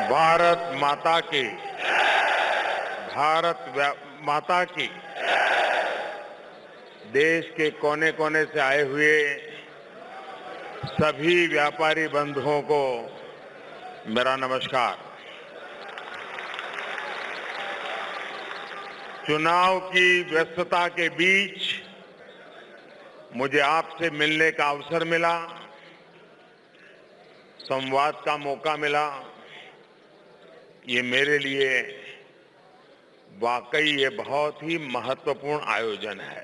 भारत माता की माता की देश के कोने कोने से आए हुए सभी व्यापारी बंधुओं को मेरा नमस्कार। चुनाव की व्यस्तता के बीच मुझे आपसे मिलने का अवसर मिला, संवाद का मौका मिला। ये मेरे लिए वाकई ये बहुत ही महत्वपूर्ण आयोजन है।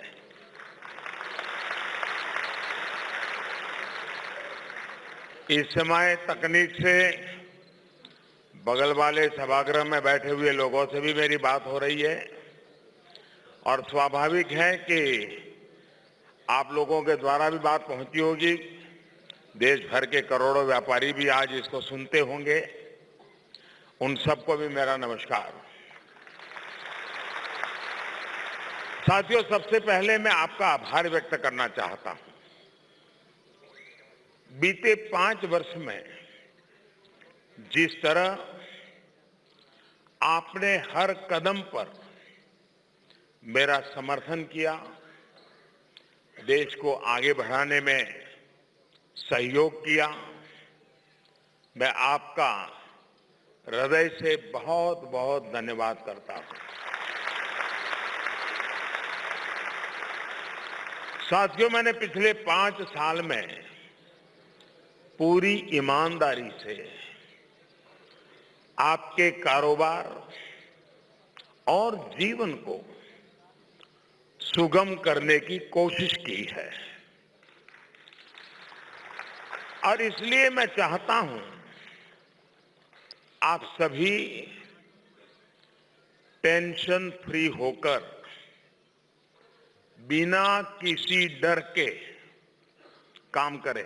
इस समय तकनीक से बगल वाले सभागृह में बैठे हुए लोगों से भी मेरी बात हो रही है और स्वाभाविक है कि आप लोगों के द्वारा भी बात पहुंची होगी। देश भर के करोड़ों व्यापारी भी आज इसको सुनते होंगे। उन सबको भी मेरा नमस्कार। साथियों, सबसे पहले मैं आपका आभार व्यक्त करना चाहता हूं। बीते 5 वर्ष में जिस तरह आपने हर कदम पर मेरा समर्थन किया, देश को आगे बढ़ाने में सहयोग किया, मैं आपका हृदय से बहुत बहुत धन्यवाद करता हूं। साथियों, मैंने पिछले 5 साल में पूरी ईमानदारी से आपके कारोबार और जीवन को सुगम करने की कोशिश की है और इसलिए मैं चाहता हूं आप सभी टेंशन फ्री होकर बिना किसी डर के काम करें।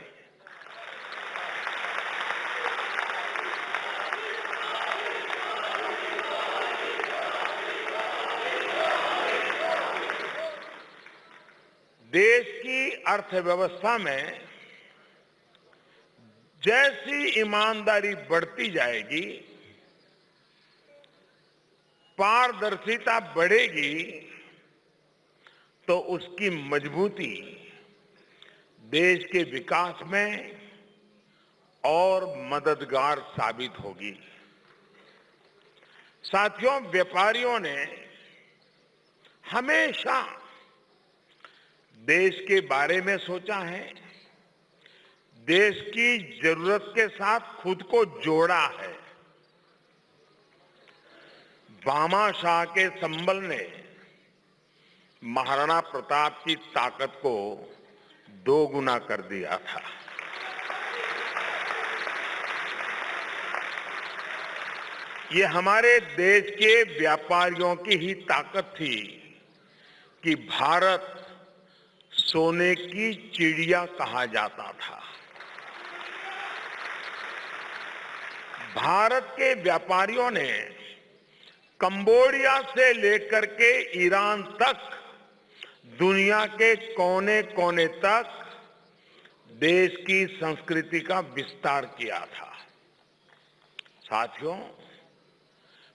देश की अर्थव्यवस्था में जैसी ईमानदारी बढ़ती जाएगी, पारदर्शिता बढ़ेगी, तो उसकी मजबूती देश के विकास में और मददगार साबित होगी। साथियों, व्यापारियों ने हमेशा देश के बारे में सोचा है, देश की जरूरत के साथ खुद को जोड़ा है। भामाशाह के संबल ने महाराणा प्रताप की ताकत को 2 गुना कर दिया था। ये हमारे देश के व्यापारियों की ही ताकत थी कि भारत सोने की चिड़िया कहा जाता था। भारत के व्यापारियों ने कंबोडिया से लेकर के ईरान तक दुनिया के कोने कोने तक देश की संस्कृति का विस्तार किया था। साथियों,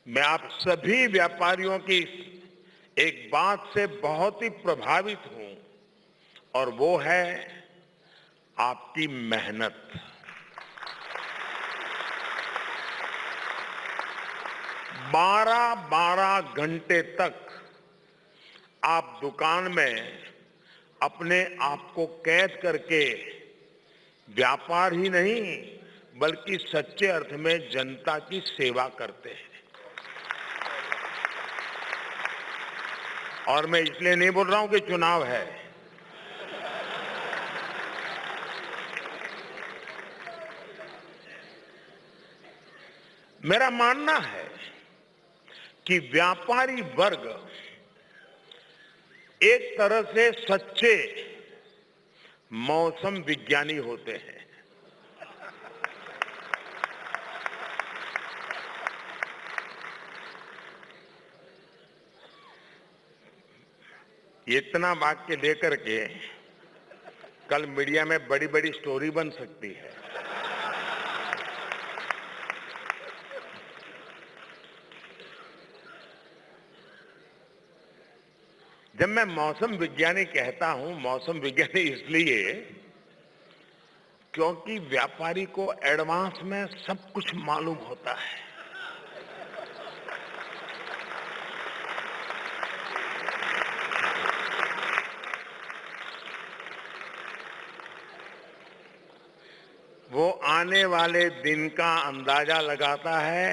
मैं आप सभी व्यापारियों की एक बात से बहुत ही प्रभावित हूं और वो है आपकी मेहनत। बारह घंटे तक आप दुकान में अपने आप को कैद करके व्यापार ही नहीं बल्कि सच्चे अर्थ में जनता की सेवा करते हैं। और मैं इसलिए नहीं बोल रहा हूं कि चुनाव है। मेरा मानना है कि व्यापारी वर्ग एक तरह से सच्चे मौसम विज्ञानी होते हैं। इतना वाक्य लेकर के कल मीडिया में बड़ी बड़ी स्टोरी बन सकती है। जब मैं मौसम विज्ञानी कहता हूं, मौसम विज्ञानी इसलिए क्योंकि व्यापारी को एडवांस में सब कुछ मालूम होता है। वो आने वाले दिन का अंदाजा लगाता है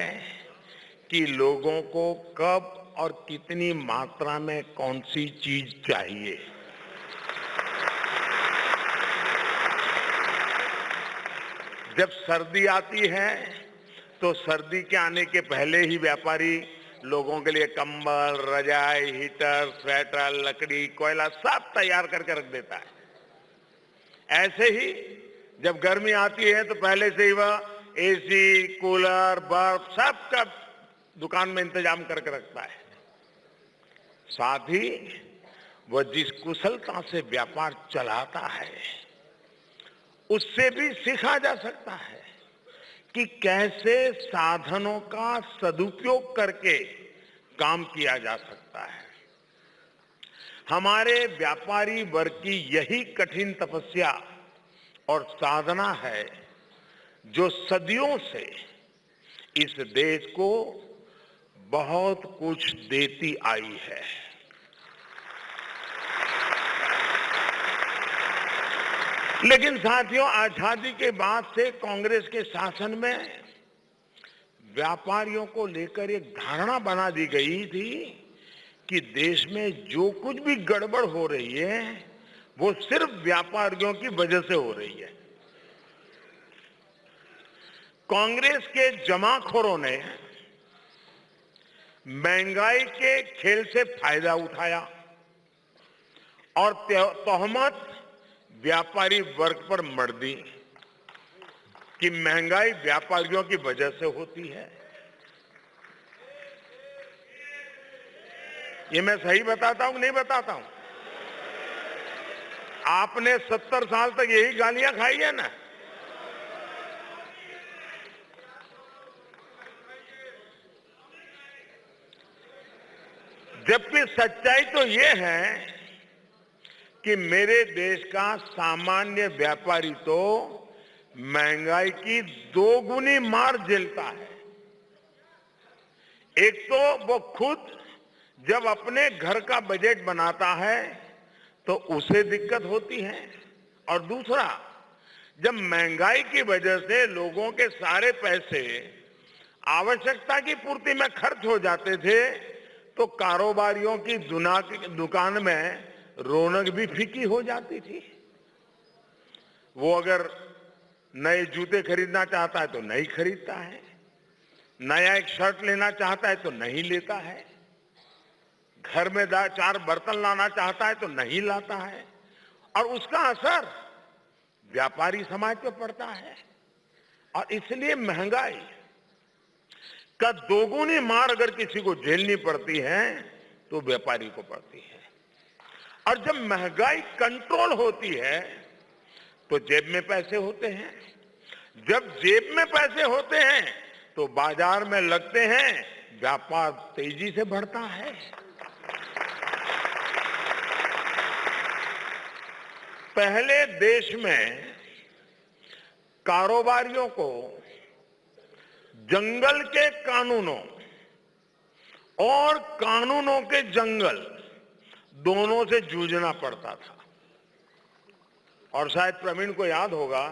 कि लोगों को कब और कितनी मात्रा में कौन सी चीज चाहिए। जब सर्दी आती है तो सर्दी के आने के पहले ही व्यापारी लोगों के लिए कंबल, रजाई, हीटर, स्वेटर, लकड़ी, कोयला सब तैयार करके रख देता है। ऐसे ही जब गर्मी आती है तो पहले से ही वह एसी, कूलर, बर्फ सब का दुकान में इंतजाम करके रखता है। साथ ही वह जिस कुशलता से व्यापार चलाता है उससे भी सीखा जा सकता है कि कैसे साधनों का सदुपयोग करके काम किया जा सकता है। हमारे व्यापारी वर्ग की यही कठिन तपस्या और साधना है जो सदियों से इस देश को बहुत कुछ देती आई है। लेकिन साथियों, आजादी के बाद से कांग्रेस के शासन में व्यापारियों को लेकर एक धारणा बना दी गई थी कि देश में जो कुछ भी गड़बड़ हो रही है वो सिर्फ व्यापारियों की वजह से हो रही है। कांग्रेस के जमाखोरों ने महंगाई के खेल से फायदा उठाया और तोहमत व्यापारी वर्ग पर मढ़ दी कि महंगाई व्यापारियों की वजह से होती है। ये मैं सही बताता हूं कि नहीं बताता हूं? आपने 70 साल तक यही गालियां खाई है ना। जबकि सच्चाई तो ये है कि मेरे देश का सामान्य व्यापारी तो महंगाई की 2 गुनी मार झेलता है। एक तो वो खुद जब अपने घर का बजट बनाता है तो उसे दिक्कत होती है, और दूसरा जब महंगाई की वजह से लोगों के सारे पैसे आवश्यकता की पूर्ति में खर्च हो जाते थे तो कारोबारियों की दुकान में रौनक भी फीकी हो जाती थी। वो अगर नए जूते खरीदना चाहता है तो नहीं खरीदता है, नया एक शर्ट लेना चाहता है तो नहीं लेता है, घर में 4 बर्तन लाना चाहता है तो नहीं लाता है, और उसका असर व्यापारी समाज पे पड़ता है। और इसलिए महंगाई का 2 गुनी मार अगर किसी को झेलनी पड़ती है तो व्यापारी को पड़ती है। और जब महंगाई कंट्रोल होती है तो जेब में पैसे होते हैं, जब जेब में पैसे होते हैं तो बाजार में लगते हैं, व्यापार तेजी से बढ़ता है। पहले देश में कारोबारियों को जंगल के कानूनों और कानूनों के जंगल दोनों से जूझना पड़ता था। और शायद प्रवीण को याद होगा,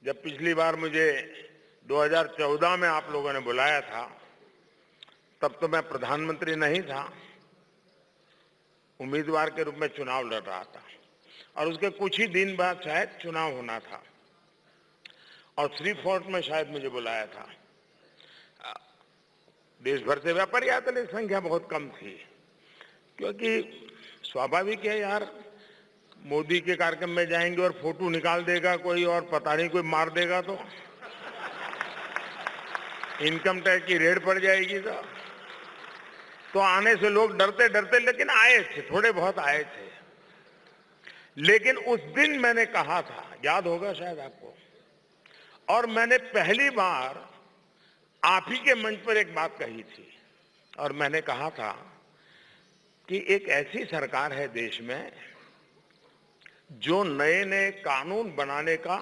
जब पिछली बार मुझे 2014 में आप लोगों ने बुलाया था तब तो मैं प्रधानमंत्री नहीं था, उम्मीदवार के रूप में चुनाव लड़ रहा था, और उसके कुछ ही दिन बाद शायद चुनाव होना था, और श्री फोर्ट में शायद मुझे बुलाया था। देश भर से व्यापारी आते, लेकिन संख्या बहुत कम थी, क्योंकि स्वाभाविक है यार, मोदी के कार्यक्रम में जाएंगे और फोटो निकाल देगा कोई और पता नहीं कोई मार देगा तो इनकम टैक्स की रेड पड़ जाएगी। तो आने से लोग डरते डरते लेकिन आए थे, थोड़े बहुत आए थे। लेकिन उस दिन मैंने कहा था, याद होगा शायद आपको, और मैंने पहली बार आप ही के मंच पर एक बात कही थी, और मैंने कहा था कि एक ऐसी सरकार है देश में जो नए नए कानून बनाने का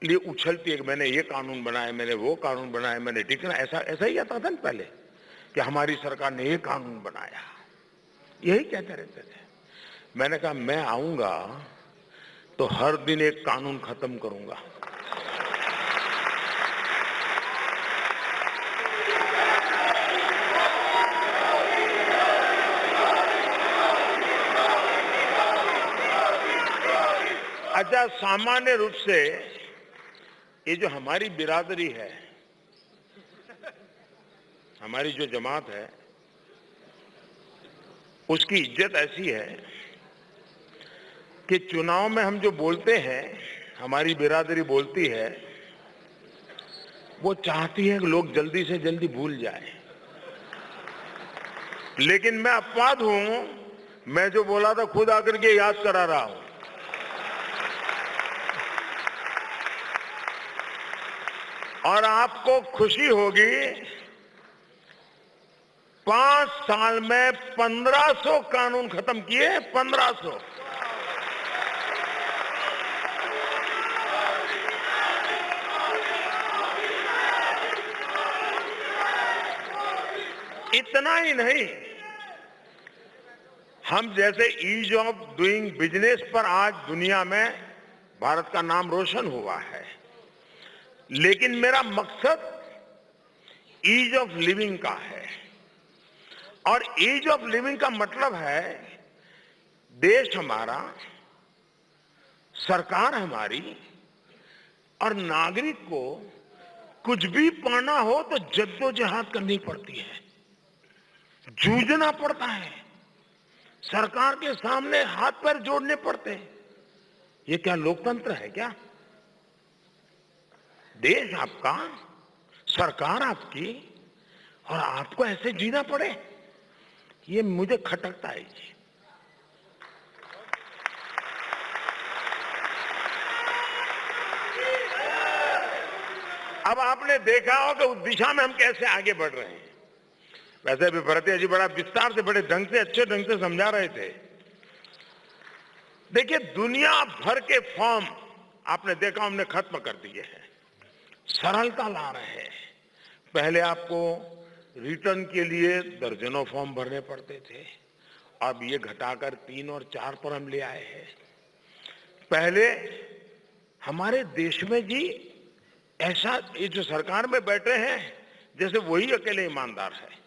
लिए उछलती है कि मैंने ये कानून बनाया, मैंने वो कानून बनाया, मैंने टिकना, ऐसा ऐसा ही आता था ना पहले कि हमारी सरकार ने ये कानून बनाया, यही कहते रहते थे। मैंने कहा मैं आऊंगा तो हर दिन एक कानून खत्म करूंगा। अच्छा, सामान्य रूप से ये जो हमारी बिरादरी है, हमारी जो जमात है, उसकी इज्जत ऐसी है कि चुनाव में हम जो बोलते हैं, हमारी बिरादरी बोलती है, वो चाहती है कि लोग जल्दी से जल्दी भूल जाएं। लेकिन मैं अपवाद हूं, मैं जो बोला था खुद आकर के याद करा रहा हूं। और आपको खुशी होगी, 5 साल में 1500 कानून खत्म किए, 1500। इतना ही नहीं, हम जैसे ईज ऑफ डूइंग बिजनेस पर आज दुनिया में भारत का नाम रोशन हुआ है, लेकिन मेरा मकसद ईज ऑफ लिविंग का है। और ईज ऑफ लिविंग का मतलब है देश हमारा, सरकार हमारी और नागरिक को कुछ भी पाना हो तो जद्दोजहद करनी पड़ती है, जूझना पड़ता है, सरकार के सामने हाथ पैर जोड़ने पड़ते हैं। ये क्या लोकतंत्र है क्या? देश आपका, सरकार आपकी, और आपको ऐसे जीना पड़े, ये मुझे खटकता है जी। अब आपने देखा हो कि उस दिशा में हम कैसे आगे बढ़ रहे हैं। वैसे भी भरतिया जी बड़ा विस्तार से, बड़े ढंग से, अच्छे ढंग से समझा रहे थे। देखिए, दुनिया भर के फॉर्म आपने देखा हमने खत्म कर दिए हैं, सरलता ला रहे हैं। पहले आपको रिटर्न के लिए दर्जनों फॉर्म भरने पड़ते थे, अब ये घटाकर 3 और 4 पर हम ले आए हैं। पहले हमारे देश में जी ऐसा, ये जो सरकार में बैठे हैं जैसे वही अकेले ईमानदार है,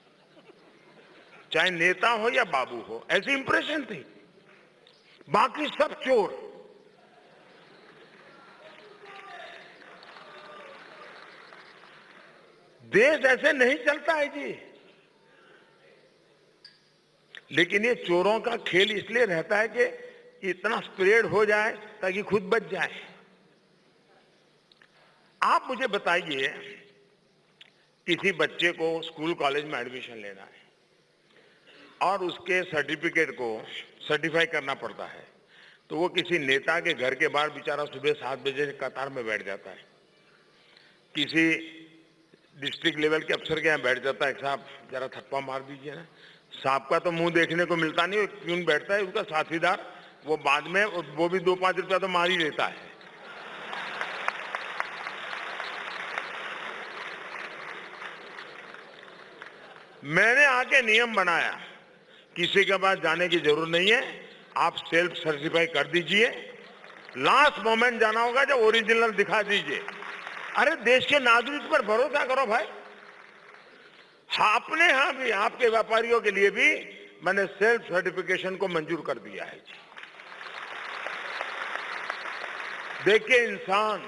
चाहे नेता हो या बाबू हो, ऐसी इंप्रेशन थी, बाकी सब चोर। देश ऐसे नहीं चलता है जी। लेकिन ये चोरों का खेल इसलिए रहता है कि इतना स्प्रेड हो जाए ताकि खुद बच जाए। आप मुझे बताइए, किसी बच्चे को स्कूल कॉलेज में एडमिशन लेना है और उसके सर्टिफिकेट को सर्टिफाई करना पड़ता है, तो वो किसी नेता के घर के बाहर बेचारा सुबह 7 बजे कतार में बैठ जाता है, किसी डिस्ट्रिक्ट लेवल के अफसर के यहाँ बैठ जाता है, साहब जरा थप्पा मार दीजिए ना। साहब का तो मुंह देखने को मिलता नहीं, क्यों बैठता है उसका साथीदार, वो बाद में वो भी 2-5 रुपया तो मार ही लेता है। मैंने आके नियम बनाया, किसी के पास जाने की जरूरत नहीं है, आप सेल्फ सर्टिफाई कर दीजिए, लास्ट मोमेंट जाना होगा जब ओरिजिनल दिखा दीजिए। अरे देश के नागरिक पर भरोसा करो भाई। अपने यहां भी, आपके व्यापारियों के लिए भी मैंने सेल्फ सर्टिफिकेशन को मंजूर कर दिया है जी। देखिए, इंसान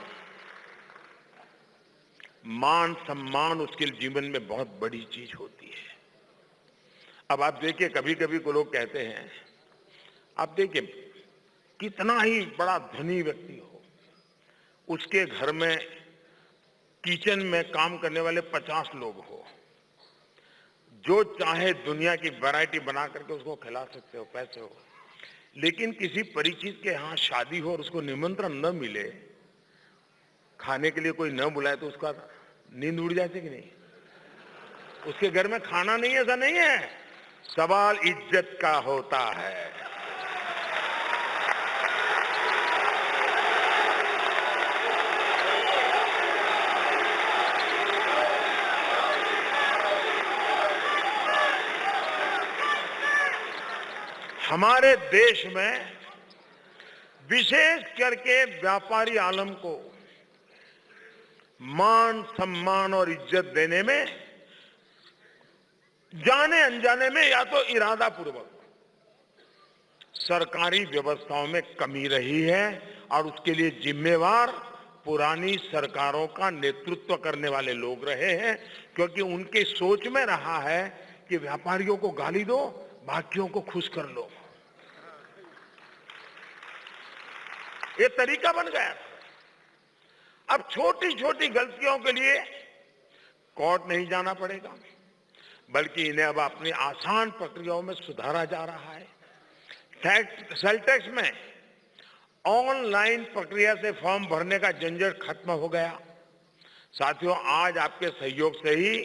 मान सम्मान उसके जीवन में बहुत बड़ी चीज होती है। अब आप देखिए, कभी कभी को लोग कहते हैं, आप देखिए कितना ही बड़ा धनी व्यक्ति हो, उसके घर में किचन में काम करने वाले 50 लोग हो, जो चाहे दुनिया की वैरायटी बना करके उसको खिला सकते हो, पैसे हो, लेकिन किसी परिचित के यहाँ शादी हो और उसको निमंत्रण न मिले, खाने के लिए कोई न बुलाए, तो उसका नींद उड़ जाती कि नहीं? उसके घर में खाना नहीं है, ऐसा नहीं है, सवाल इज्जत का होता है। हमारे देश में विशेष करके व्यापारी आलम को मान, सम्मान और इज्जत देने में जाने अनजाने में या तो इरादा पूर्वक सरकारी व्यवस्थाओं में कमी रही है और उसके लिए जिम्मेवार पुरानी सरकारों का नेतृत्व करने वाले लोग रहे हैं, क्योंकि उनके सोच में रहा है कि व्यापारियों को गाली दो, बाकियों को खुश कर लो। ये तरीका बन गया। अब छोटी छोटी गलतियों के लिए कोर्ट नहीं जाना पड़ेगा, बल्कि इन्हें अब अपनी आसान प्रक्रियाओं में सुधारा जा रहा है। सेल टैक्स में ऑनलाइन प्रक्रिया से फॉर्म भरने का झंझट खत्म हो गया। साथियों, आज आपके सहयोग से ही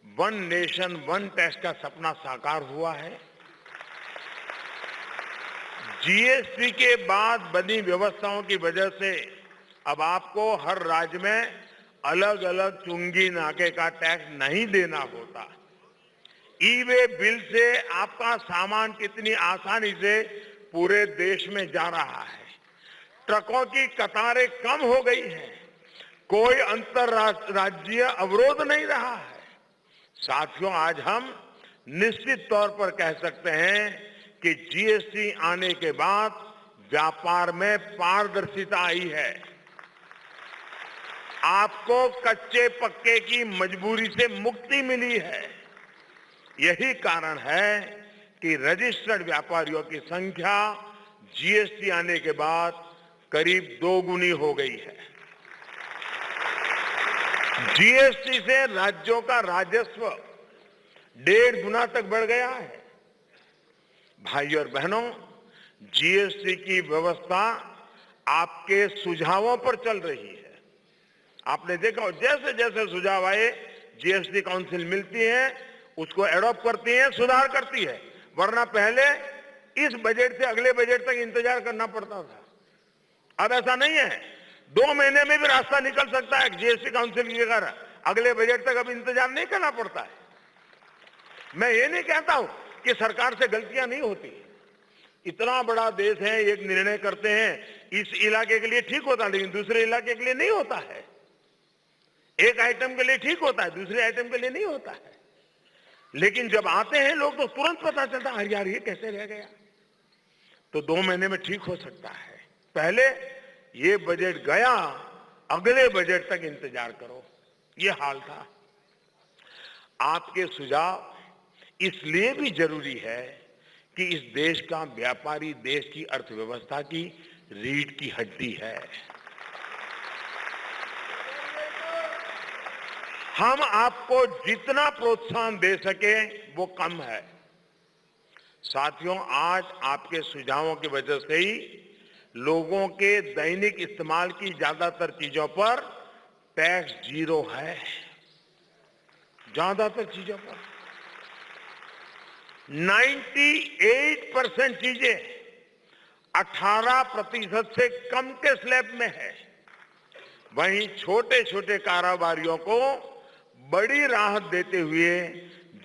वन नेशन वन टैक्स का सपना साकार हुआ है। जीएसटी के बाद बनी व्यवस्थाओं की वजह से अब आपको हर राज्य में अलग अलग चुंगी नाके का टैक्स नहीं देना होता। ई वे बिल से आपका सामान कितनी आसानी से पूरे देश में जा रहा है। ट्रकों की कतारें कम हो गई हैं, कोई अंतरराज्यीय अवरोध नहीं रहा है। साथियों, आज हम निश्चित तौर पर कह सकते हैं कि जीएसटी आने के बाद व्यापार में पारदर्शिता आई है। आपको कच्चे पक्के की मजबूरी से मुक्ति मिली है। यही कारण है कि रजिस्टर्ड व्यापारियों की संख्या जीएसटी आने के बाद करीब 2 गुनी हो गई है। जीएसटी से राज्यों का राजस्व 1.5 गुना तक बढ़ गया है। भाइयों और बहनों, जीएसटी की व्यवस्था आपके सुझावों पर चल रही है। आपने देखा, जैसे जैसे सुझाव आए, जीएसटी काउंसिल मिलती है, उसको एडॉप्ट करती है, सुधार करती है। वरना पहले इस बजट से अगले बजट तक इंतजार करना पड़ता था। अब ऐसा नहीं है, 2 महीने में भी रास्ता निकल सकता है जीएसटी काउंसिल के कारण। अगले बजट तक अब इंतजार नहीं करना पड़ता है। मैं ये नहीं कहता हूं कि सरकार से गलतियां नहीं होती। इतना बड़ा देश है, एक निर्णय करते हैं, इस इलाके के लिए ठीक होता है, लेकिन दूसरे इलाके के लिए नहीं होता है। एक आइटम के लिए ठीक होता है, दूसरे आइटम के लिए नहीं होता है। लेकिन जब आते हैं लोग तो तुरंत पता चलता है, यार ये कैसे रह गया। तो 2 महीने में ठीक हो सकता है। पहले ये बजट गया, अगले बजट तक इंतजार करो, ये हाल था। आपके सुझाव इसलिए भी जरूरी है कि इस देश का व्यापारी देश की अर्थव्यवस्था की रीढ़ की हड्डी है। हम आपको जितना प्रोत्साहन दे सके वो कम है। साथियों, आज आपके सुझावों की वजह से ही लोगों के दैनिक इस्तेमाल की ज्यादातर चीजों पर टैक्स 0 है। ज्यादातर चीजों पर 98% चीजें 18% से कम के स्लैब में है। वहीं छोटे छोटे कारोबारियों को बड़ी राहत देते हुए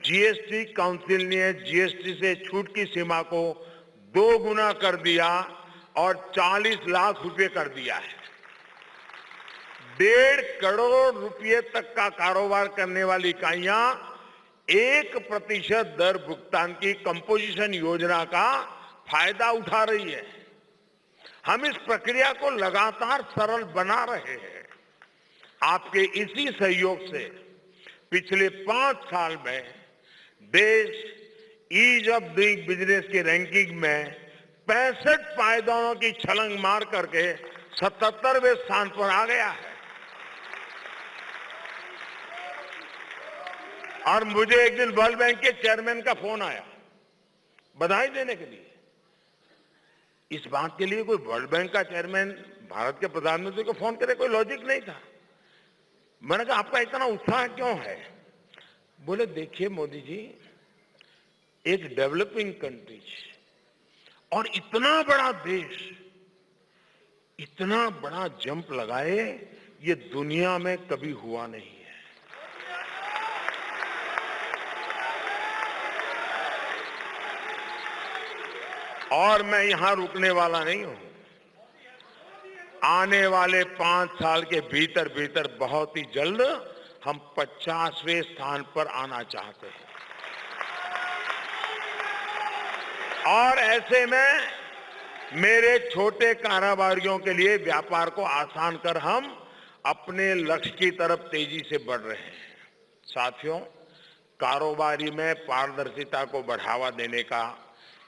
जीएसटी काउंसिल ने जीएसटी से छूट की सीमा को 2 गुना कर दिया और 40 लाख रुपए कर दिया है। 1.5 करोड़ रुपए तक का कारोबार करने वाली इकाइयां 1% दर भुगतान की कंपोजिशन योजना का फायदा उठा रही है। हम इस प्रक्रिया को लगातार सरल बना रहे हैं। आपके इसी सहयोग से पिछले 5 साल में देश ईज ऑफ डूइंग बिजनेस की रैंकिंग में 65 पायदानों की छलांग मार करके 77वें स्थान पर आ गया है। और मुझे एक दिन वर्ल्ड बैंक के चेयरमैन का फोन आया बधाई देने के लिए। इस बात के लिए कोई वर्ल्ड बैंक का चेयरमैन भारत के प्रधानमंत्री को फोन करे, कोई लॉजिक नहीं था। मैंने कहा आपका इतना उत्साह क्यों है? बोले देखिए मोदी जी, एक डेवलपिंग कंट्री और इतना बड़ा देश इतना बड़ा जंप लगाए, ये दुनिया में कभी हुआ नहीं है। और मैं यहां रुकने वाला नहीं हूं। आने वाले 5 साल के भीतर भीतर बहुत ही जल्द हम 50वें स्थान पर आना चाहते हैं। और ऐसे में मेरे छोटे कारोबारियों के लिए व्यापार को आसान कर हम अपने लक्ष्य की तरफ तेजी से बढ़ रहे हैं। साथियों, कारोबारी में पारदर्शिता को बढ़ावा देने का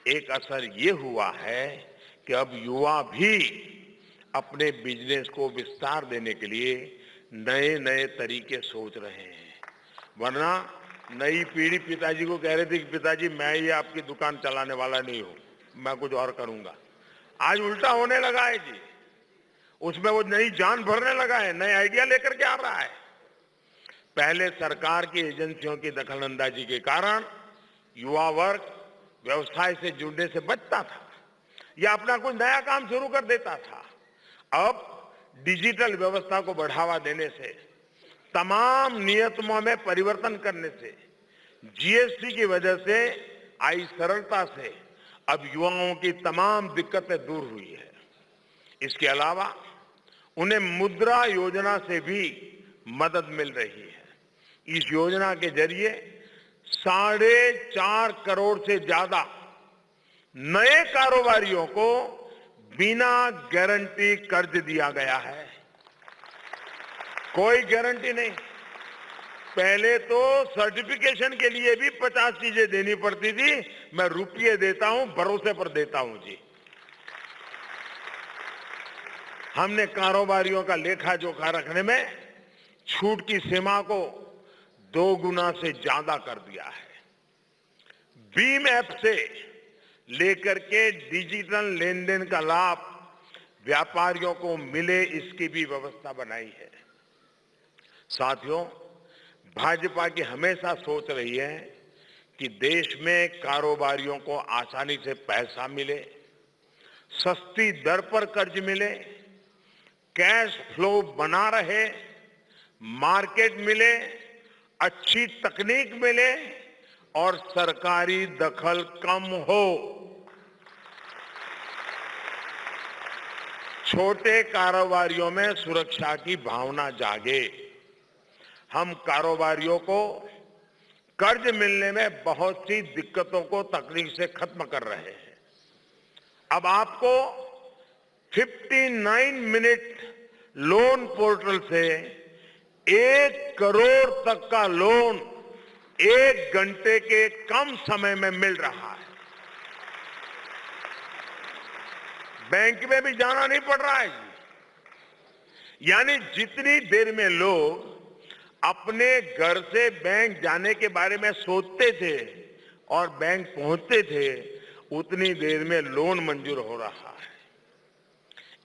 एक असर ये हुआ है कि अब युवा भी अपने बिजनेस को विस्तार देने के लिए नए नए तरीके सोच रहे हैं। वरना नई पीढ़ी पिताजी को कह रही थी कि पिताजी मैं ये आपकी दुकान चलाने वाला नहीं हूं, मैं कुछ और करूंगा। आज उल्टा होने लगा है जी। उसमें वो नई जान भरने लगा है, नए आइडिया लेकर के आ रहा है। पहले सरकार की एजेंसियों की दखलंदाजी के कारण युवा वर्ग व्यवसाय से जुड़ने से बचता था या अपना कोई नया काम शुरू कर देता था। अब डिजिटल व्यवस्था को बढ़ावा देने से, तमाम नियमों में परिवर्तन करने से, जीएसटी की वजह से आई सरलता से अब युवाओं की तमाम दिक्कतें दूर हुई है। इसके अलावा उन्हें मुद्रा योजना से भी मदद मिल रही है। इस योजना के जरिए 4.5 करोड़ से ज्यादा नए कारोबारियों को बिना गारंटी कर्ज दिया गया है। कोई गारंटी नहीं। पहले तो सर्टिफिकेशन के लिए भी 50 चीजें देनी पड़ती थी। मैं रुपये देता हूं, भरोसे पर देता हूं जी। हमने कारोबारियों का लेखा जोखा रखने में छूट की सीमा को 2 गुना से ज्यादा कर दिया है। भीम ऐप से लेकर के डिजिटल लेन देन का लाभ व्यापारियों को मिले, इसकी भी व्यवस्था बनाई है। साथियों, भाजपा की हमेशा सोच रही है कि देश में कारोबारियों को आसानी से पैसा मिले, सस्ती दर पर कर्ज मिले, कैश फ्लो बना रहे, मार्केट मिले, अच्छी तकनीक मिले और सरकारी दखल कम हो। छोटे कारोबारियों में सुरक्षा की भावना जागे। हम कारोबारियों को कर्ज मिलने में बहुत सी दिक्कतों को तकनीक से खत्म कर रहे हैं। अब आपको 59 मिनट लोन पोर्टल से 1 करोड़ तक का लोन 1 घंटे के कम समय में मिल रहा है। बैंक में भी जाना नहीं पड़ रहा है। यानी जितनी देर में लोग अपने घर से बैंक जाने के बारे में सोचते थे और बैंक पहुंचते थे, उतनी देर में लोन मंजूर हो रहा है।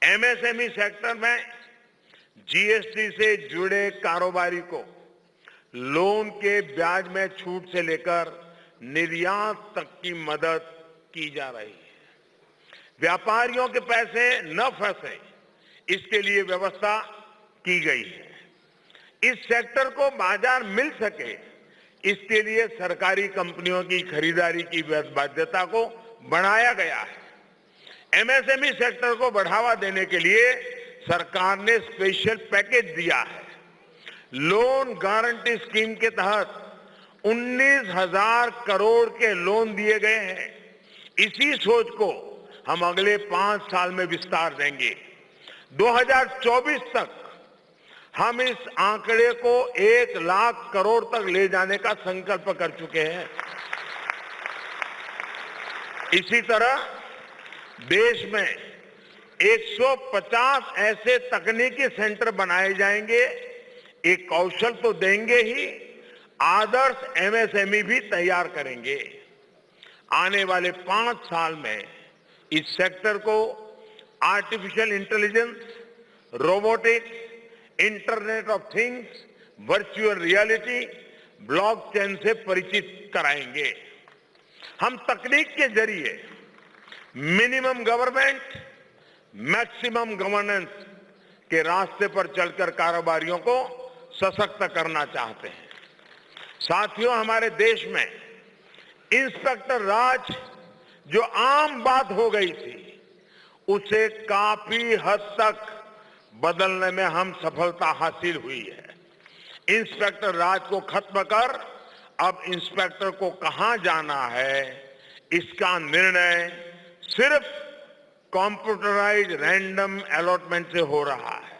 एमएसएमई सेक्टर में जीएसटी से जुड़े कारोबारी को लोन के ब्याज में छूट से लेकर निर्यात तक की मदद की जा रही है। व्यापारियों के पैसे न फंसे, इसके लिए व्यवस्था की गई है। इस सेक्टर को बाजार मिल सके, इसके लिए सरकारी कंपनियों की खरीदारी की बाध्यता को बढ़ाया गया है। एमएसएमई सेक्टर को बढ़ावा देने के लिए सरकार ने स्पेशल पैकेज दिया है। लोन गारंटी स्कीम के तहत 19,000 करोड़ के लोन दिए गए हैं। इसी सोच को हम अगले 5 साल में विस्तार देंगे। 2024 तक हम इस आंकड़े को 1 लाख करोड़ तक ले जाने का संकल्प कर चुके हैं। इसी तरह देश में 150 ऐसे तकनीकी सेंटर बनाए जाएंगे। एक कौशल तो देंगे ही, आदर्श एमएसएमई भी तैयार करेंगे। आने वाले 5 साल में इस सेक्टर को artificial intelligence, robotics, internet of things, virtual reality, blockchain से परिचित कराएंगे। हम तकनीक के जरिए मिनिमम गवर्नमेंट मैक्सिमम गवर्नेंस के रास्ते पर चलकर कारोबारियों को सशक्त करना चाहते हैं। साथियों, हमारे देश में इंस्पेक्टर राज जो आम बात हो गई थी, उसे काफी हद तक बदलने में हम सफलता हासिल हुई है। इंस्पेक्टर राज को खत्म कर अब इंस्पेक्टर को कहां जाना है, इसका निर्णय सिर्फ कंप्यूटराइज्ड रैंडम अलॉटमेंट से हो रहा है।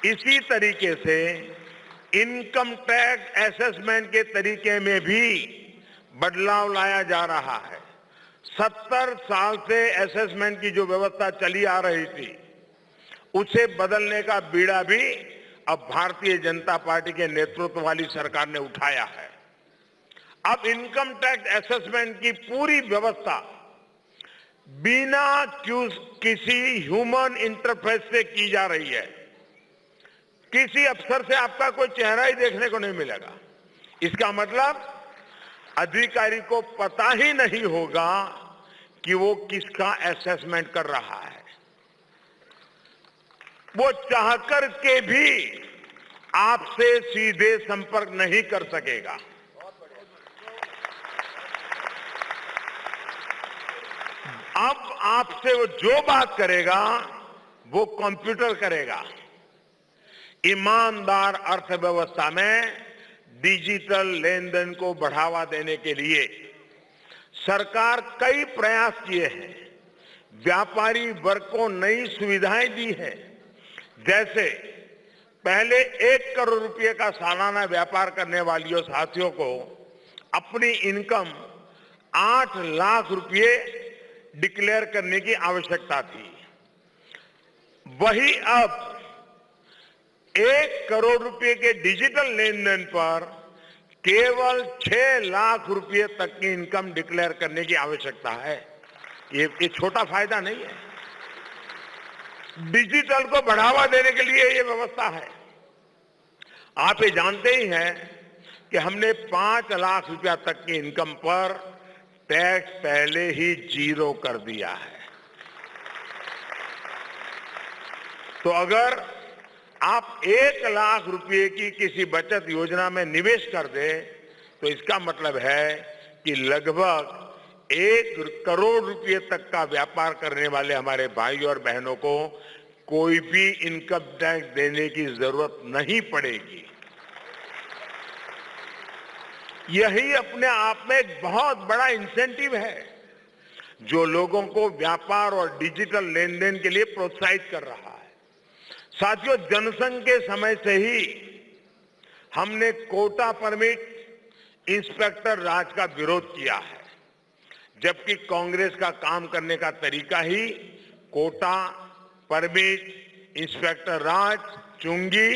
इसी तरीके से इनकम टैक्स असेसमेंट के तरीके में भी बदलाव लाया जा रहा है। 70 साल से असेसमेंट की जो व्यवस्था चली आ रही थी, उसे बदलने का बीड़ा भी अब भारतीय जनता पार्टी के नेतृत्व वाली सरकार ने उठाया है। अब इनकम टैक्स असेसमेंट की पूरी व्यवस्था बिना किसी ह्यूमन इंटरफेस से की जा रही है। किसी अफसर से आपका कोई चेहरा ही देखने को नहीं मिलेगा। इसका मतलब अधिकारी को पता ही नहीं होगा कि वो किसका असेसमेंट कर रहा है। वो चाहकर के भी आपसे सीधे संपर्क नहीं कर सकेगा। अब आपसे वो जो बात करेगा वो कंप्यूटर करेगा। ईमानदार अर्थव्यवस्था में डिजिटल लेन देन को बढ़ावा देने के लिए सरकार कई प्रयास किए हैं। व्यापारी वर्ग को नई सुविधाएं दी है। जैसे पहले 1 करोड़ रुपए का सालाना व्यापार करने वालियों साथियों को अपनी इनकम 8 लाख रुपए डिक्लेयर करने की आवश्यकता थी। वही अब 1 करोड़ रुपए के डिजिटल लेन देन पर केवल 6 लाख रुपए तक की इनकम डिक्लेयर करने की आवश्यकता है। ये छोटा फायदा नहीं है। डिजिटल को बढ़ावा देने के लिए ये व्यवस्था है। आप ये जानते ही हैं कि हमने 5 लाख रुपया तक की इनकम पर टैक्स पहले ही 0 कर दिया है। तो अगर आप 1 लाख रुपए की किसी बचत योजना में निवेश कर दे तो इसका मतलब है कि लगभग 1 करोड़ रुपए तक का व्यापार करने वाले हमारे भाई और बहनों को कोई भी इनकम टैक्स देने की जरूरत नहीं पड़ेगी। यही अपने आप में एक बहुत बड़ा इंसेंटिव है जो लोगों को व्यापार और डिजिटल लेन देन के लिए प्रोत्साहित कर रहा है। साथियों, जनसंघ के समय से ही हमने कोटा परमिट इंस्पेक्टर राज का विरोध किया है, जबकि कांग्रेस का काम करने का तरीका ही कोटा परमिट इंस्पेक्टर राज चुंगी,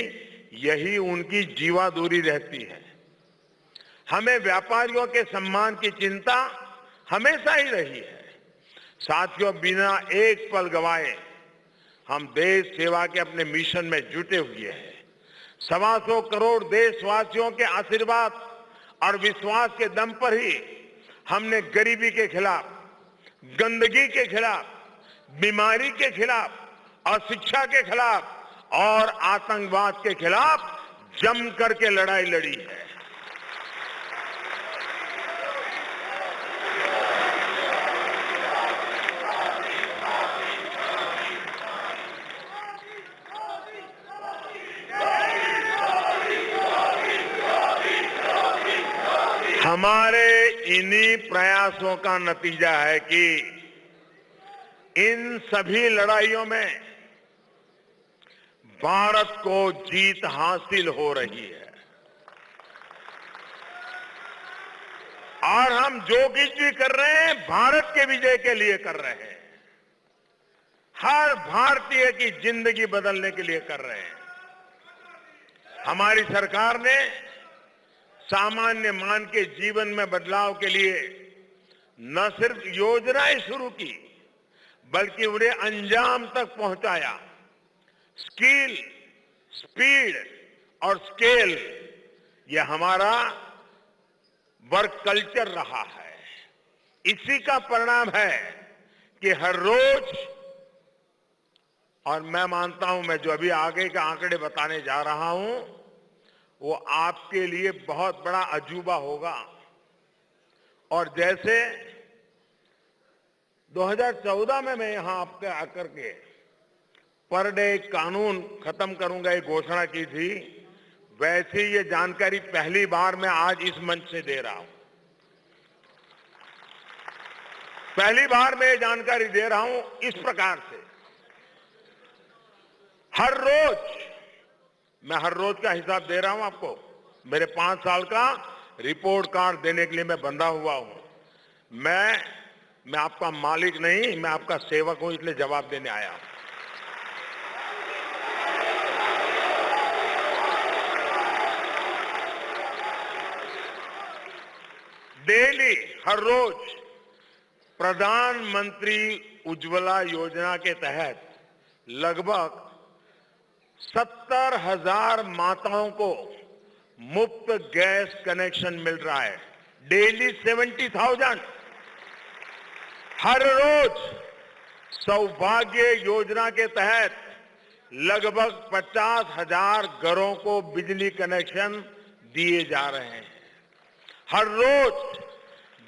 यही उनकी जीवादूरी रहती है। हमें व्यापारियों के सम्मान की चिंता हमेशा ही रही है। साथियों, बिना एक पल गवाए हम देश सेवा के अपने मिशन में जुटे हुए हैं। 125 करोड़ देशवासियों के आशीर्वाद और विश्वास के दम पर ही हमने गरीबी के खिलाफ, गंदगी के खिलाफ, बीमारी के खिलाफ, अशिक्षा के खिलाफ और आतंकवाद के खिलाफ जम करके लड़ाई लड़ी है। हमारे इन्हीं प्रयासों का नतीजा है कि इन सभी लड़ाइयों में भारत को जीत हासिल हो रही है और हम जो कुछ भी कर रहे हैं भारत के विजय के लिए कर रहे हैं। हर भारतीय की जिंदगी बदलने के लिए कर रहे हैं। हमारी सरकार ने सामान्य मान के जीवन में बदलाव के लिए न सिर्फ योजनाएं शुरू की, बल्कि उन्हें अंजाम तक पहुंचाया। स्किल, स्पीड और स्केल, यह हमारा वर्क कल्चर रहा है। इसी का परिणाम है कि हर रोज, और मैं मानता हूं, मैं जो अभी आगे के आंकड़े बताने जा रहा हूं वो आपके लिए बहुत बड़ा अजूबा होगा। और जैसे 2014 में मैं यहां आपके आकर के पर डे कानून खत्म करूंगा ये घोषणा की थी, वैसे ये जानकारी पहली बार मैं आज इस मंच से दे रहा हूं। पहली बार मैं ये जानकारी दे रहा हूं इस प्रकार से। हर रोज मैं हर रोज का हिसाब दे रहा हूं आपको। मेरे 5 साल का रिपोर्ट कार्ड देने के लिए मैं बंधा हुआ हूं। मैं आपका मालिक नहीं, मैं आपका सेवक हूं, इसलिए जवाब देने आया हूं। डेली, हर रोज प्रधानमंत्री उज्ज्वला योजना के तहत लगभग 70,000 माताओं को मुफ्त गैस कनेक्शन मिल रहा है। डेली 70,000। हर रोज सौभाग्य योजना के तहत लगभग 50,000 घरों को बिजली कनेक्शन दिए जा रहे हैं। हर रोज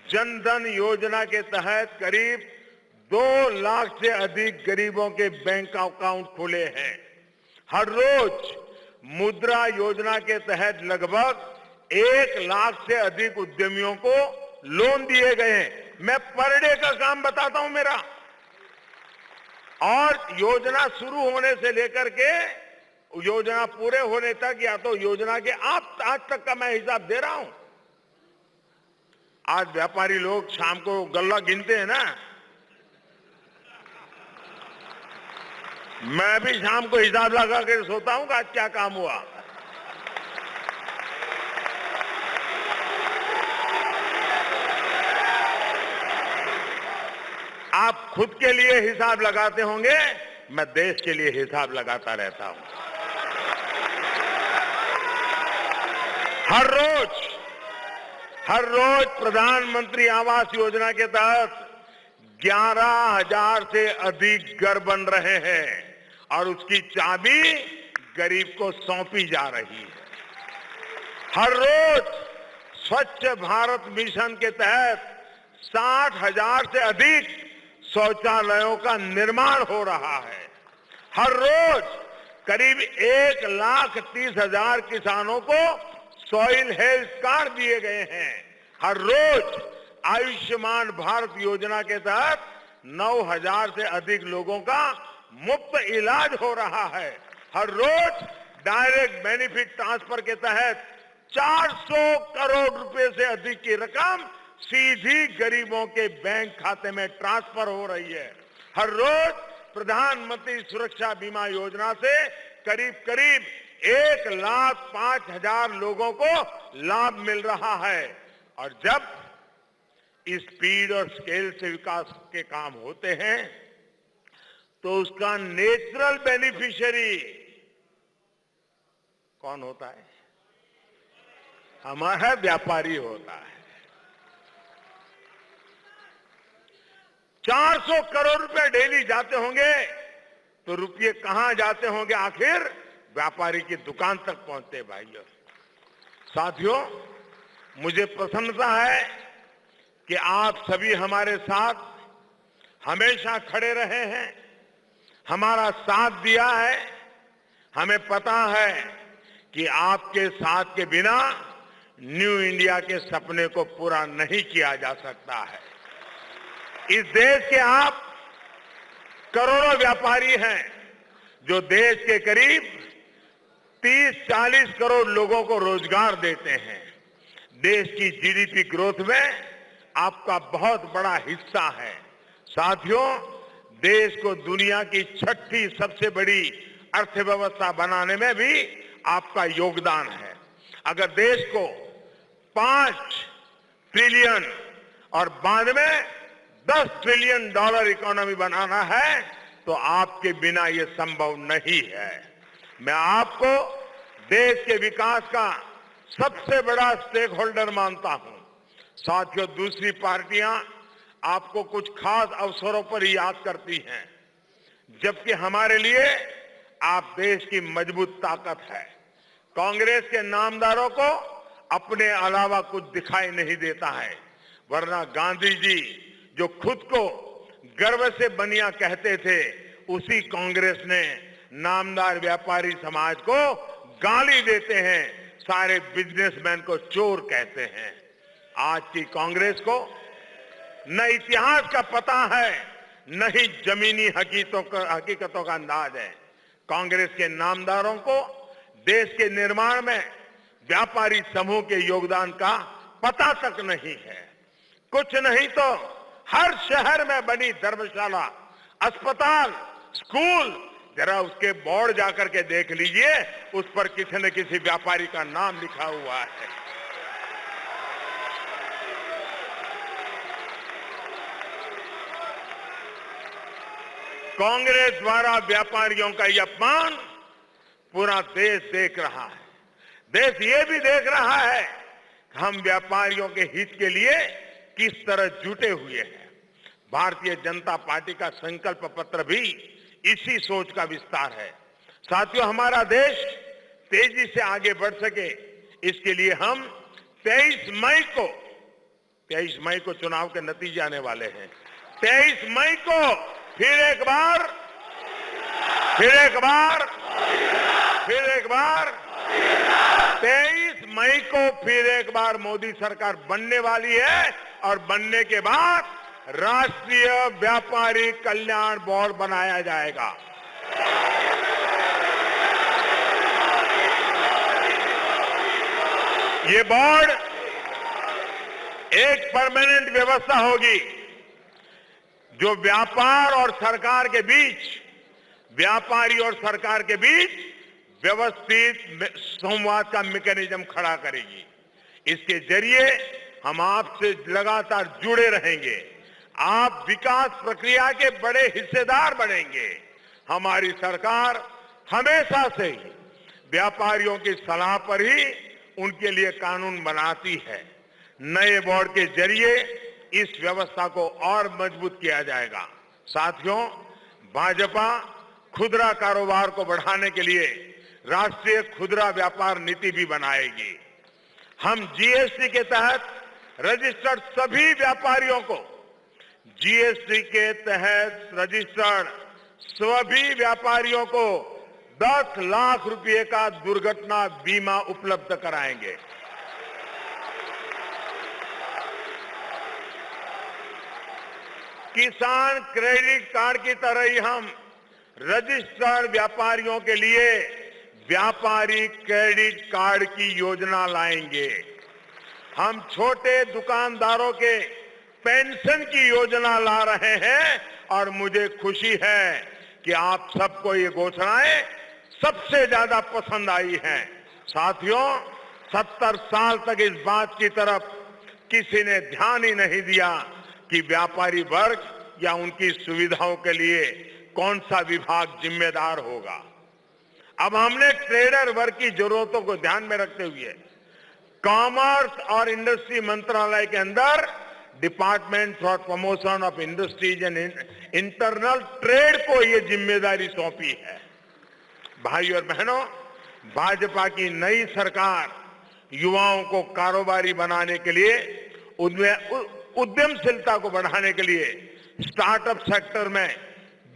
जनधन योजना के तहत करीब 2 लाख से अधिक गरीबों के बैंक अकाउंट खुले हैं। हर रोज मुद्रा योजना के तहत लगभग 1 लाख से अधिक उद्यमियों को लोन दिए गए हैं। मैं पर डे का काम बताता हूं मेरा। और योजना शुरू होने से लेकर के योजना पूरे होने तक, या तो योजना के आज तक का मैं हिसाब दे रहा हूं। आज व्यापारी लोग शाम को गल्ला गिनते हैं ना, मैं भी शाम को हिसाब लगा कर सोता हूं कि आज क्या काम हुआ। आप खुद के लिए हिसाब लगाते होंगे, मैं देश के लिए हिसाब लगाता रहता हूं। हर रोज प्रधानमंत्री आवास योजना के तहत 11,000 से अधिक घर बन रहे हैं और उसकी चाबी गरीब को सौंपी जा रही है। हर रोज स्वच्छ भारत मिशन के तहत 60,000 से अधिक शौचालयों का निर्माण हो रहा है। हर रोज करीब 1,30,000 किसानों को सॉइल हेल्थ कार्ड दिए गए हैं। हर रोज आयुष्मान भारत योजना के तहत 9,000 से अधिक लोगों का मुफ्त इलाज हो रहा है। हर रोज डायरेक्ट बेनिफिट ट्रांसफर के तहत 400 करोड़ रुपए से अधिक की रकम सीधी गरीबों के बैंक खाते में ट्रांसफर हो रही है। हर रोज प्रधानमंत्री सुरक्षा बीमा योजना से करीब करीब 1,05,000 लोगों को लाभ मिल रहा है। और जब इस स्पीड और स्केल से विकास के काम होते हैं तो उसका नेचुरल बेनिफिशियरी कौन होता है? हमारा व्यापारी होता है। 400 करोड़ रुपए डेली जाते होंगे तो रुपये कहां जाते होंगे? आखिर व्यापारी की दुकान तक पहुंचते। भाइयों साथियों, मुझे प्रसन्नता है कि आप सभी हमारे साथ हमेशा खड़े रहे हैं, हमारा साथ दिया है। हमें पता है कि आपके साथ के बिना न्यू इंडिया के सपने को पूरा नहीं किया जा सकता है। इस देश के आप करोड़ों व्यापारी हैं जो देश के करीब 30-40 करोड़ लोगों को रोजगार देते हैं। देश की जीडीपी ग्रोथ में आपका बहुत बड़ा हिस्सा है। साथियों, देश को दुनिया की 6ठी सबसे बड़ी अर्थव्यवस्था बनाने में भी आपका योगदान है। अगर देश को 5 ट्रिलियन और बाद में 10 ट्रिलियन डॉलर इकोनॉमी बनाना है तो आपके बिना ये संभव नहीं है। मैं आपको देश के विकास का सबसे बड़ा स्टेक होल्डर मानता हूं। साथियों, दूसरी पार्टियां आपको कुछ खास अवसरों पर ही याद करती हैं, जबकि हमारे लिए आप देश की मजबूत ताकत है। कांग्रेस के नामदारों को अपने अलावा कुछ दिखाई नहीं देता है, वरना गांधी जी जो खुद को गर्व से बनिया कहते थे, उसी कांग्रेस ने नामदार व्यापारी समाज को गाली देते हैं, सारे बिजनेसमैन को चोर कहते हैं। आज की कांग्रेस को न इतिहास का पता है, न ही जमीनी हकीकतों का अंदाज है। कांग्रेस के नामदारों को देश के निर्माण में व्यापारी समूह के योगदान का पता तक नहीं है। कुछ नहीं तो हर शहर में बनी धर्मशाला, अस्पताल, स्कूल, जरा उसके बोर्ड जाकर के देख लीजिए, उस पर किसी न किसी व्यापारी का नाम लिखा हुआ है। कांग्रेस द्वारा व्यापारियों का यह अपमान पूरा देश देख रहा है। देश ये भी देख रहा है कि हम व्यापारियों के हित के लिए किस तरह जुटे हुए हैं। भारतीय जनता पार्टी का संकल्प पत्र भी इसी सोच का विस्तार है। साथियों, हमारा देश तेजी से आगे बढ़ सके, इसके लिए हम 23 मई को चुनाव के नतीजे आने वाले हैं। 23 मई को फिर एक बार 23 मई को फिर एक बार मोदी सरकार बनने वाली है, और बनने के बाद राष्ट्रीय व्यापारी कल्याण बोर्ड बनाया जाएगा। ये बोर्ड एक परमानेंट व्यवस्था होगी जो व्यापार और सरकार के बीच, व्यापारी और सरकार के बीच व्यवस्थित संवाद का मैकेनिज्म खड़ा करेगी। इसके जरिए हम आपसे लगातार जुड़े रहेंगे, आप विकास प्रक्रिया के बड़े हिस्सेदार बनेंगे। हमारी सरकार हमेशा से ही व्यापारियों की सलाह पर ही उनके लिए कानून बनाती है। नए बोर्ड के जरिए इस व्यवस्था को और मजबूत किया जाएगा। साथियों, भाजपा खुदरा कारोबार को बढ़ाने के लिए राष्ट्रीय खुदरा व्यापार नीति भी बनाएगी। हम जीएसटी के तहत रजिस्टर्ड सभी व्यापारियों को, जीएसटी के तहत रजिस्टर्ड सभी व्यापारियों को 10 लाख रुपए का दुर्घटना बीमा उपलब्ध कराएंगे। किसान क्रेडिट कार्ड की तरह ही हम रजिस्टर्ड व्यापारियों के लिए व्यापारी क्रेडिट कार्ड की योजना लाएंगे। हम छोटे दुकानदारों के पेंशन की योजना ला रहे हैं, और मुझे खुशी है कि आप सबको ये घोषणाएं सबसे ज्यादा पसंद आई हैं। साथियों, 70 साल तक इस बात की तरफ किसी ने ध्यान ही नहीं दिया कि व्यापारी वर्ग या उनकी सुविधाओं के लिए कौन सा विभाग जिम्मेदार होगा। अब हमने ट्रेडर वर्ग की जरूरतों को ध्यान में रखते हुए कॉमर्स और इंडस्ट्री मंत्रालय के अंदर department for promotion of industries and internal trade को ये जिम्मेदारी सौंपी है। भाई और बहनों, भाजपा की नई सरकार युवाओं को कारोबारी बनाने के लिए, उनमें उद्यमशीलता को बढ़ाने के लिए स्टार्टअप सेक्टर में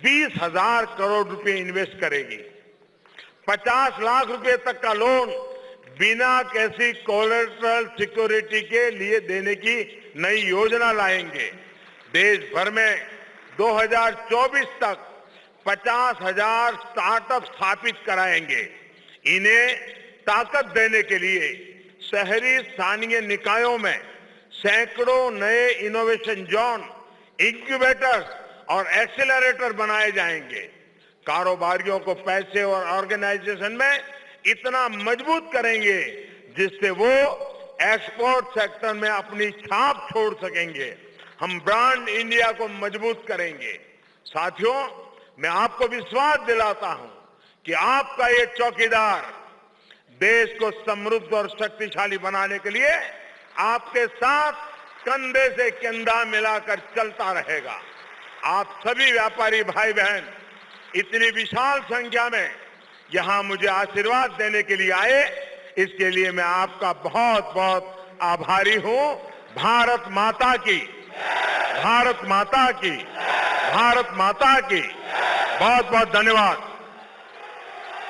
20,000 करोड़ रुपए इन्वेस्ट करेगी। 50 लाख रुपए तक का लोन बिना किसी कोलेटरल सिक्योरिटी के लिए देने की नई योजना लाएंगे। देश भर में 2024 तक 50,000 स्टार्टअप स्थापित कराएंगे। इन्हें ताकत देने के लिए शहरी स्थानीय निकायों में सैकड़ों नए इनोवेशन जोन, इंक्यूबेटर्स और एक्सेलरेटर बनाए जाएंगे। कारोबारियों को पैसे और ऑर्गेनाइजेशन में इतना मजबूत करेंगे जिससे वो एक्सपोर्ट सेक्टर में अपनी छाप छोड़ सकेंगे। हम ब्रांड इंडिया को मजबूत करेंगे। साथियों, मैं आपको विश्वास दिलाता हूं कि आपका ये चौकीदार देश को समृद्ध और शक्तिशाली बनाने के लिए आपके साथ कंधे से कंधा मिलाकर चलता रहेगा। आप सभी व्यापारी भाई बहन इतनी विशाल संख्या में यहां मुझे आशीर्वाद देने के लिए आए, इसके लिए मैं आपका बहुत बहुत आभारी हूं। भारत माता की, भारत माता की, भारत माता की बहुत बहुत धन्यवाद।